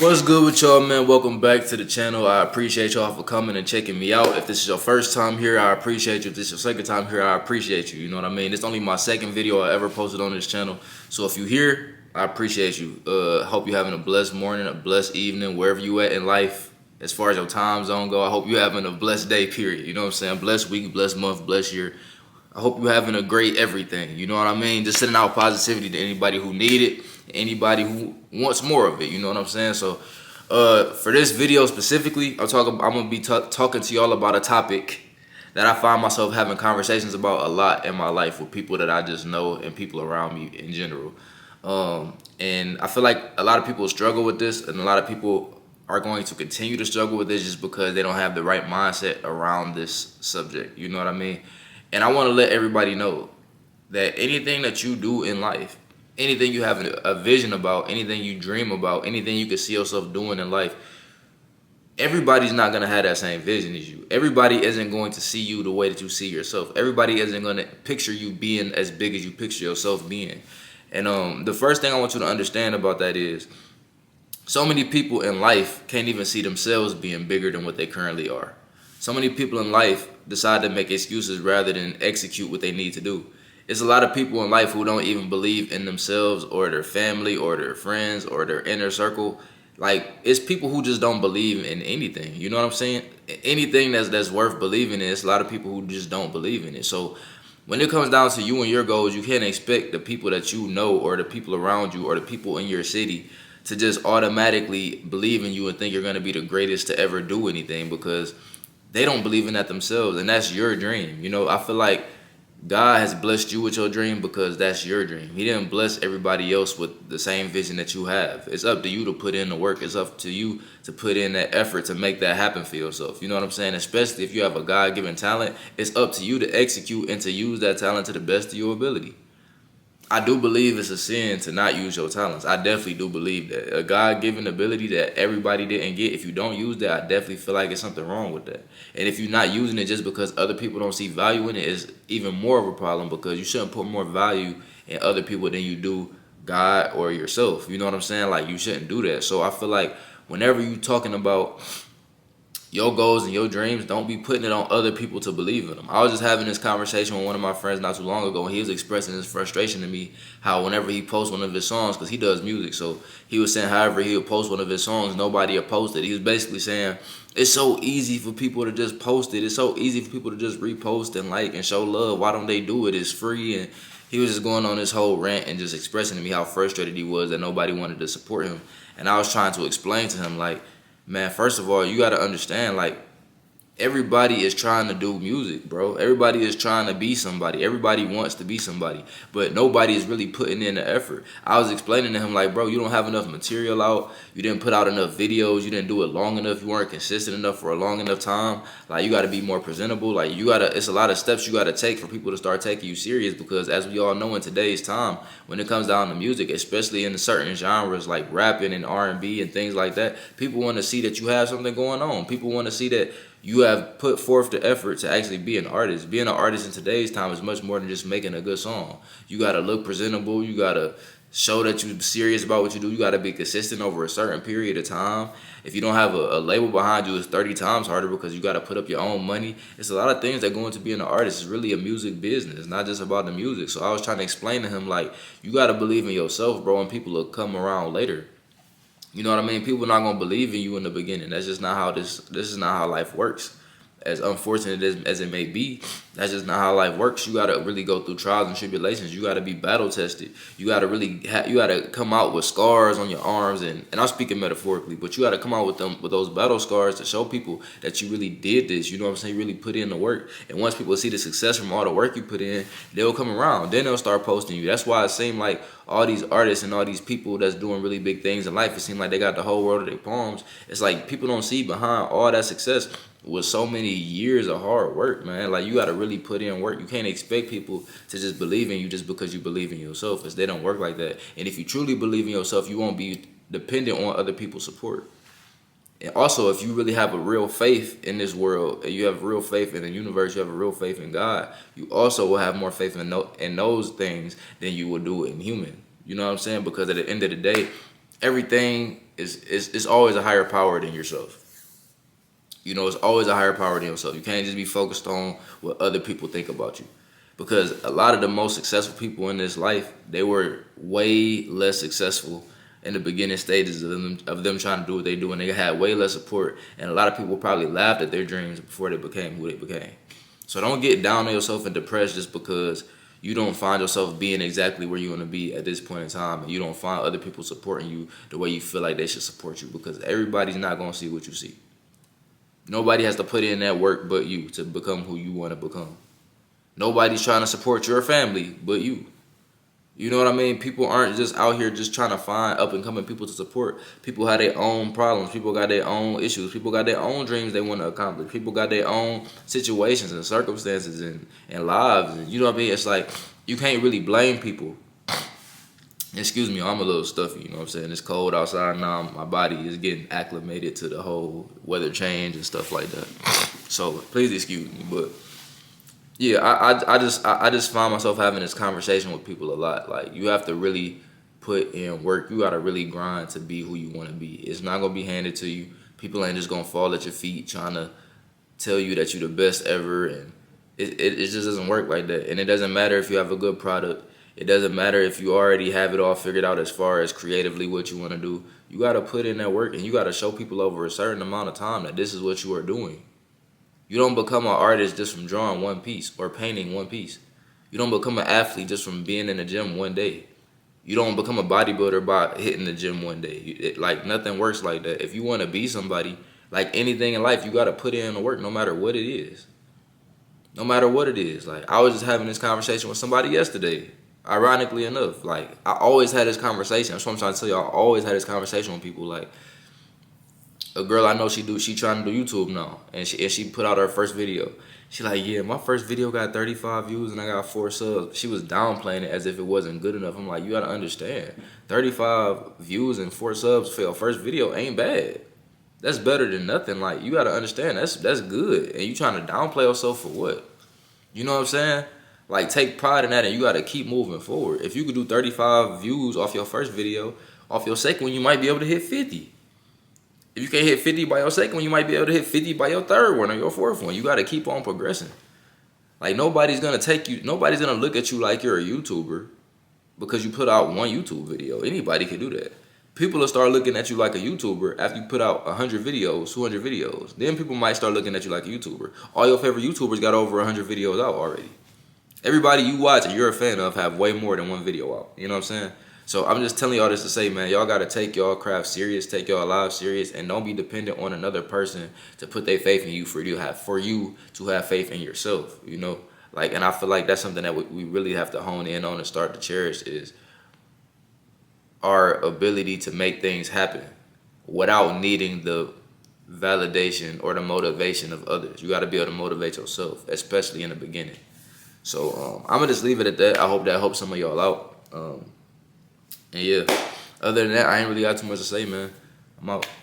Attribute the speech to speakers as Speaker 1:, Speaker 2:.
Speaker 1: What's good with y'all, man? Welcome back to the channel. I appreciate y'all for coming and checking me out. If this is your first time here, I appreciate you. If this is your second time here, I appreciate you. You know what I mean? It's only my second video I ever posted on this channel. So if you're here, I appreciate you. Hope you're having a blessed morning, a blessed evening, wherever you at in life. As far as your time zone go, I hope you're having a blessed day, period. You know what I'm saying? Blessed week, blessed month, blessed year. I hope you're having a great everything. You know what I mean? Just sending out positivity to anybody who need it, anybody who wants more of it. You know what I'm saying? So for this video specifically, I'm gonna be talking to y'all about a topic that I find myself having conversations about a lot in my life with people that I just know and people around me in general. And I feel like a lot of people struggle with this, and a lot of people are going to continue to struggle with this just because they don't have the right mindset around this subject. You know what I mean? And I want to let everybody know that anything that you do in life, anything you have a vision about, anything you dream about, anything you can see yourself doing in life, everybody's not going to have that same vision as you. Everybody isn't going to see you the way that you see yourself. Everybody isn't going to picture you being as big as you picture yourself being. And the first thing I want you to understand about that is so many people in life can't even see themselves being bigger than what they currently are. So many people in life decide to make excuses rather than execute what they need to do. It's a lot of people in life who don't even believe in themselves or their family or their friends or their inner circle. Like, it's people who just don't believe in anything. You know what I'm saying? Anything that's worth believing in, it's a lot of people who just don't believe in it. So when it comes down to you and your goals, you can't expect the people that you know or the people around you or the people in your city to just automatically believe in you and think you're going to be the greatest to ever do anything, because they don't believe in that themselves, and that's your dream. You know, I feel like God has blessed you with your dream because that's your dream. He didn't bless everybody else with the same vision that you have. It's up to you to put in the work. It's up to you to put in that effort to make that happen for yourself. You know what I'm saying? Especially if you have a God-given talent, it's up to you to execute and to use that talent to the best of your ability. I do believe it's a sin to not use your talents. I definitely do believe that. A God-given ability that everybody didn't get, if you don't use that, I definitely feel like there's something wrong with that. And if you're not using it just because other people don't see value in it, it's even more of a problem, because you shouldn't put more value in other people than you do God or yourself. You know what I'm saying? Like, you shouldn't do that. So I feel like whenever you're talking about your goals and your dreams, don't be putting it on other people to believe in them. I was just having this conversation with one of my friends not too long ago, and he was expressing his frustration to me how whenever he posts one of his songs, because he does music, so he was saying however he would post one of his songs, nobody would post it. He was basically saying it's so easy for people to just post it. It's so easy for people to just repost and like and show love. Why don't they do it? It's free. And he was just going on this whole rant and just expressing to me how frustrated he was that nobody wanted to support him. And I was trying to explain to him, like, man, first of all, you got to understand, like, everybody is trying to do music, bro. Everybody is trying to be somebody. Everybody wants to be somebody, but nobody is really putting in the effort. I was explaining to him, like, bro, you don't have enough material out. You didn't put out enough videos. You didn't do it long enough. You weren't consistent enough for a long enough time. Like, you got to be more presentable. Like, it's a lot of steps you got to take for people to start taking you serious, because as we all know in today's time, when it comes down to music, especially in certain genres like rapping and R&B and things like that, people want to see that you have something going on. People want to see that you have put forth the effort to actually be an artist. Being an artist in today's time is much more than just making a good song. You got to look presentable. You got to show that you're serious about what you do. You got to be consistent over a certain period of time. If you don't have a label behind you, it's 30 times harder, because you got to put up your own money. It's a lot of things that go into being an artist. It's really a music business. It's not just about the music. So I was trying to explain to him, like, you got to believe in yourself, bro, and people will come around later. You know what I mean? People are not going to believe in you in the beginning. That's just not how this is not how life works. As unfortunate as it may be, that's just not how life works. You got to really go through trials and tribulations. You got to be battle tested. You got to really you got to come out with scars on your arms, and I'm speaking metaphorically, but you got to come out with those battle scars to show people that you really did this. You know what I'm saying? You really put in the work. And once people see the success from all the work you put in, they'll come around. Then they'll start posting you. That's why it seems like all these artists and all these people that's doing really big things in life, it seems like they got the whole world at their palms. It's like people don't see behind all that success with so many years of hard work, man. Like, you got to really put in work. You can't expect people to just believe in you just because you believe in yourself, as they don't work like that. And if you truly believe in yourself, you won't be dependent on other people's support. And also, if you really have a real faith in this world, and you have real faith in the universe, you have a real faith in God, you also will have more faith in those things than you will do in human. You know what I'm saying? Because at the end of the day, everything it's always a higher power than yourself. You know, it's always a higher power than yourself. You can't just be focused on what other people think about you. Because a lot of the most successful people in this life, they were way less successful in the beginning stages of them trying to do what they do, and they had way less support. And a lot of people probably laughed at their dreams before they became who they became. So don't get down on yourself and depressed just because you don't find yourself being exactly where you want to be at this point in time, and you don't find other people supporting you the way you feel like they should support you, because everybody's not going to see what you see. Nobody has to put in that work but you to become who you want to become. Nobody's trying to support your family but you. You know what I mean? People aren't just out here just trying to find up and coming people to support. People have their own problems. People got their own issues. People got their own dreams they want to accomplish. People got their own situations and circumstances and lives. And you know what I mean? It's like you can't really blame people. Excuse me, I'm a little stuffy, you know what I'm saying? It's cold outside now. My body is getting acclimated to the whole weather change and stuff like that. So please excuse me, but yeah, I just find myself having this conversation with people a lot. Like, you have to really put in work. You gotta really grind to be who you want to be. It's not gonna be handed to you. People ain't just gonna fall at your feet trying to tell you that you're the best ever, and it just doesn't work like that. And it doesn't matter if you have a good product. It doesn't matter if you already have it all figured out as far as creatively what you want to do. You got to put in that work, and you got to show people over a certain amount of time that this is what you are doing. You don't become an artist just from drawing one piece or painting one piece. You don't become an athlete just from being in the gym one day. You don't become a bodybuilder by hitting the gym one day. Like, nothing works like that. If you want to be somebody, like anything in life, you got to put in the work no matter what it is. No matter what it is. Like, I was just having this conversation with somebody yesterday. Ironically enough, like, I always had this conversation. That's what I'm trying to tell you. I always had this conversation with people. Like, a girl I know, she trying to do YouTube now, and she put out her first video. She like, yeah, my first video got 35 views and I got 4 subs. She was downplaying it as if it wasn't good enough. I'm like, you gotta understand, 35 views and 4 subs for your first video ain't bad. That's better than nothing. Like, you gotta understand, that's good. And you trying to downplay yourself for what? You know what I'm saying? Like, take pride in that, and you gotta keep moving forward. If you could do 35 views off your first video, off your second one, you might be able to hit 50. If you can't hit 50 by your second one, you might be able to hit 50 by your third one or your fourth one. You gotta keep on progressing. Like, nobody's gonna look at you like you're a YouTuber because you put out one YouTube video. Anybody can do that. People will start looking at you like a YouTuber after you put out 100 videos, 200 videos. Then people might start looking at you like a YouTuber. All your favorite YouTubers got over 100 videos out already. Everybody you watch and you're a fan of have way more than one video out. You know what I'm saying? So I'm just telling y'all this to say, man, y'all got to take y'all craft serious, take y'all lives serious, and don't be dependent on another person to put their faith in you for you to have faith in yourself, you know? Like, and I feel like that's something that we really have to hone in on and start to cherish, is our ability to make things happen without needing the validation or the motivation of others. You got to be able to motivate yourself, especially in the beginning. So I'm going to just leave it at that. I hope that helps some of y'all out. And yeah, other than that, I ain't really got too much to say, man. I'm out.